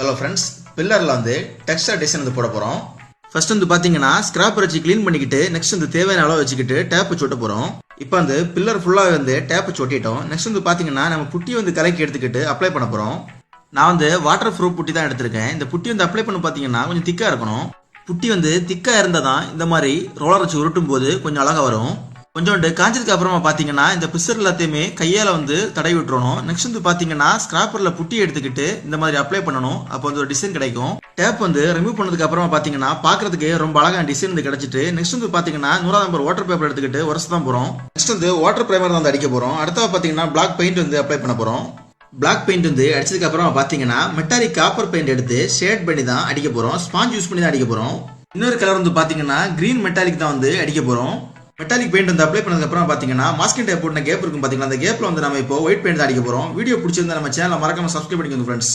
Hello friends, பில்லரில் வந்து Dexter design வந்து போட போகிறோம். ஃபர்ஸ்ட் வந்து பார்த்தீங்கன்னா ஸ்கிராப்பர் வச்சு க்ளீன் பண்ணிக்கிட்டு நெக்ஸ்ட் வந்து தேவையான அளவு வச்சுக்கிட்டு டேப் வச்சு ஒட்ட போகிறோம். இப்போ வந்து பில்லர் ஃபுல்லாக வந்து டேப் வச்சு ஒட்டிட்டோம். நெக்ஸ்ட் வந்து பார்த்தீங்கன்னா நம்ம புட்டி வந்து கலக்கி எடுத்துக்கிட்டு அப்ளை பண்ண போகிறோம். நான் வந்து வாட்டர் ப்ரூஃப் புட்டி தான் எடுத்திருக்கேன். இந்த புட்டி வந்து அப்ளை பண்ண பார்த்தீங்கன்னா கொஞ்சம் திக்காக இருக்கணும். புட்டி வந்து திக்காக இருந்தால் தான் இந்த மாதிரி ரோலர் வச்சு உருட்டும் போது கொஞ்சம் அழகாக வரும். கொஞ்சோண்டு காஞ்சதுக்கு அப்புறமா பார்த்தீங்கன்னா இந்த பிசர் எல்லாத்தையுமே கையால் வந்து தடவி விட்டுறணும். நெக்ஸ்ட் வந்து பார்த்தீங்கன்னா ஸ்கிராப்பரில் புட்டி எடுத்துக்கிட்டு இந்த மாதிரி அப்ளை பண்ணணும். அப்போ வந்து ஒரு டிசைன் கிடைக்கும். டேப் வந்து ரிமூவ் பண்ணதுக்கு அப்புறமா பார்த்தீங்கன்னா பார்க்கறதுக்கு ரொம்ப அழகான டிசைன் வந்து கிடைச்சிட்டு நெக்ஸ்ட் வந்து பார்த்தீங்கன்னா 100 நம்பர் வாட்டர் பேப்பர் எடுத்துக்கிட்டு உரசு தான் போகிறோம். நெக்ஸ்ட் வந்து வாட்டர் பிரைமர் வந்து அடிக்க போகிறோம். அடுத்தது பார்த்தீங்கன்னா பிளாக் பெயிண்ட் வந்து அப்ளை பண்ண போகிறோம். பிளாக் பெயிண்ட் வந்து அடிச்சதுக்கு அப்புறமா பார்த்தீங்கன்னா மெட்டாலிக் காப்பர் பெயிண்ட் எடுத்து ஷேட் பண்ணி தான் அடிக்க போகிறோம். ஸ்பாஞ்ச் யூஸ் பண்ணி தான் அடிக்க போகிறோம். இன்னொரு கலர் வந்து பார்த்தீங்கன்னா கிரீன் மெட்டாலிக் தான் வந்து அடிக்க போகிறோம். மெட்டாலிக் பெயிண்ட் வந்து அப்ளை பண்ணதுக்கு அப்புறம் பாத்தீங்கன்னா மாஸ்கிங் டேப் போட்ட கேப் இருக்கும் பாத்தீங்கன்னா அந்த கேப்ல வந்து நம்ம இப்போ ஒயிட் பெயிண்ட் தான் அடிக்க போறோம். வீடியோ பிடிச்சிருந்தா நம்ம சேனலை மறக்காம சப்ஸ்கிரைப் பண்ணிக்கோங்க ஃப்ரெண்ட்ஸ்.